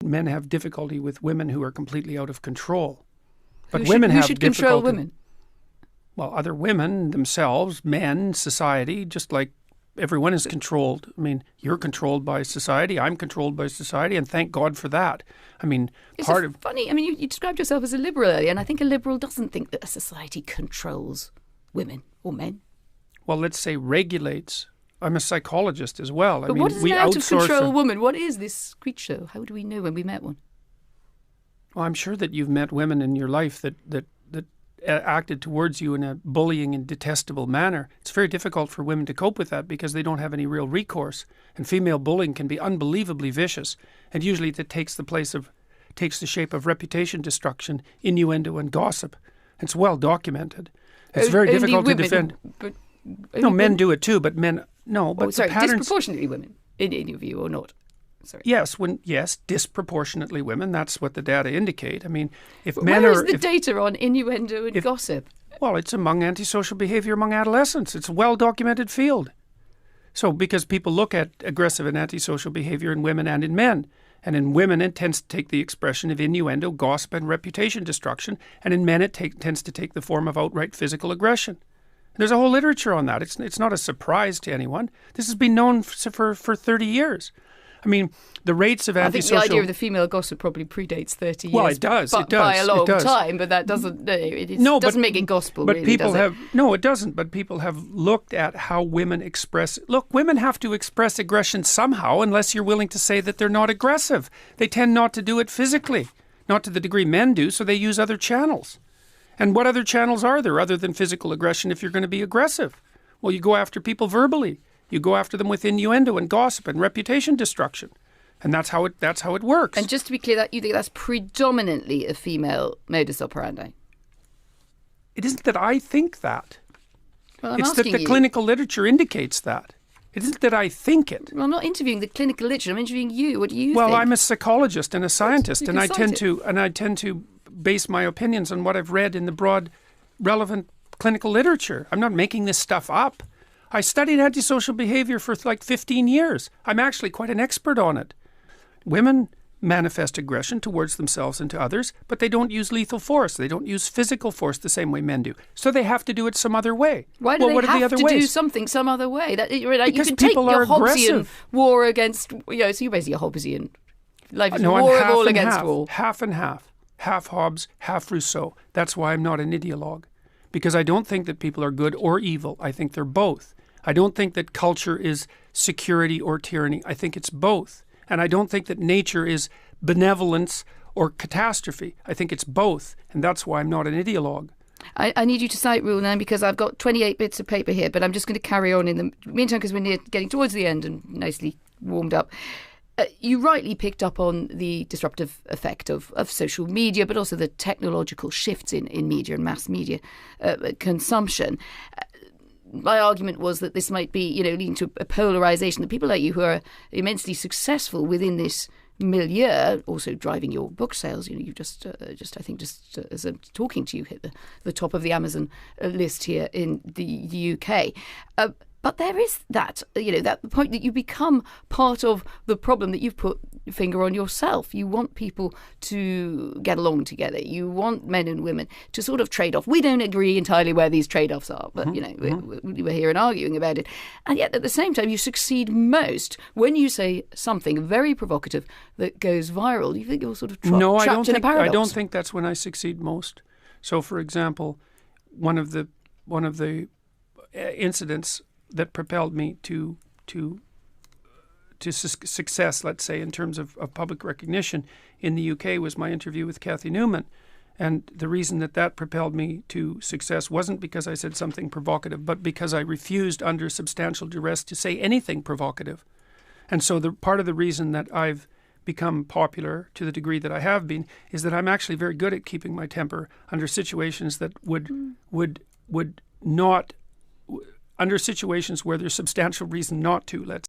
men have difficulty with women who are completely out of control. But who should control women? Well, other women themselves, men, society, just like everyone is controlled. I mean, you're controlled by society, I'm controlled by society, and thank God for that. I mean, funny. I mean, you described yourself as a liberal earlier, and I think a liberal doesn't think that a society controls women or men. Well, let's say regulates. I'm a psychologist as well. But what is an out-of-control woman? What is this creature? How do we know when we met one? Well, I'm sure that you've met women in your life that acted towards you in a bullying and detestable manner. It's very difficult for women to cope with that because they don't have any real recourse. And female bullying can be unbelievably vicious. And usually it takes the shape of reputation destruction, innuendo, and gossip. It's well documented. It's very difficult to defend. No, men do it too, but men no. But the patterns, disproportionately women, in your view, or not? Sorry. Yes, disproportionately women. That's what the data indicate. I mean, Where is the data on innuendo and gossip? Well, it's among antisocial behavior among adolescents. It's a well-documented field. So, because people look at aggressive and antisocial behavior in women and in men. And in women, it tends to take the expression of innuendo, gossip, and reputation destruction. And in men, it tends to take the form of outright physical aggression. There's a whole literature on that. It's not a surprise to anyone. This has been known for 30 years. I mean, the rates of antisocial... I think the idea of the female gossip probably predates 30 years. Well, it does. By a long time, but that doesn't make it gospel, but really, people does it? No, it doesn't. But people have looked at how women express... Look, women have to express aggression somehow unless you're willing to say that they're not aggressive. They tend not to do it physically, not to the degree men do, so they use other channels. And what other channels are there other than physical aggression if you're going to be aggressive? Well, you go after people verbally. You go after them with innuendo and gossip and reputation destruction. And that's how it works. And just to be clear, that you think that's predominantly a female modus operandi? It isn't that I think that. Well, it's that the clinical literature indicates that. It isn't that I think it. Well, I'm not interviewing the clinical literature. I'm interviewing you. What do you think? Well, I'm a psychologist and a scientist, and I tend to base my opinions on what I've read in the broad, relevant clinical literature. I'm not making this stuff up. I studied antisocial behavior for like 15 years. I'm actually quite an expert on it. Women manifest aggression towards themselves and to others, but they don't use lethal force. They don't use physical force the same way men do. So they have to do it some other way. Why do they have to do something some other way? You can take your Hobbesian war against, so you're basically a Hobbesian. Life is war of all against all. Half and half. Half Hobbes, half Rousseau. That's why I'm not an ideologue. Because I don't think that people are good or evil. I think they're both. I don't think that culture is security or tyranny. I think it's both. And I don't think that nature is benevolence or catastrophe. I think it's both. And that's why I'm not an ideologue. I need you to cite Rule 9 because I've got 28 bits of paper here, but I'm just going to carry on in the meantime because we're getting towards the end and nicely warmed up. You rightly picked up on the disruptive effect of social media, but also the technological shifts in media and mass media consumption. My argument was that this might be, leading to a polarisation. The people like you who are immensely successful within this milieu, also driving your book sales. You just as I'm talking to you, hit the top of the Amazon list here in the UK. But there is that, that point that you become part of the problem that you've put your finger on yourself. You want people to get along together. You want men and women to sort of trade off. We don't agree entirely where these trade-offs are, but, we're here and arguing about it. And yet at the same time, you succeed most when you say something very provocative that goes viral. You think you're sort of trapped in a paradox. I don't think that's when I succeed most. So, for example, one of the incidents that propelled me to success, let's say, in terms of public recognition in the UK was my interview with Cathy Newman. And the reason that propelled me to success wasn't because I said something provocative, but because I refused under substantial duress to say anything provocative. And so part of the reason that I've become popular to the degree that I have been is that I'm actually very good at keeping my temper under situations that would not... under situations where there's substantial reason not to, let's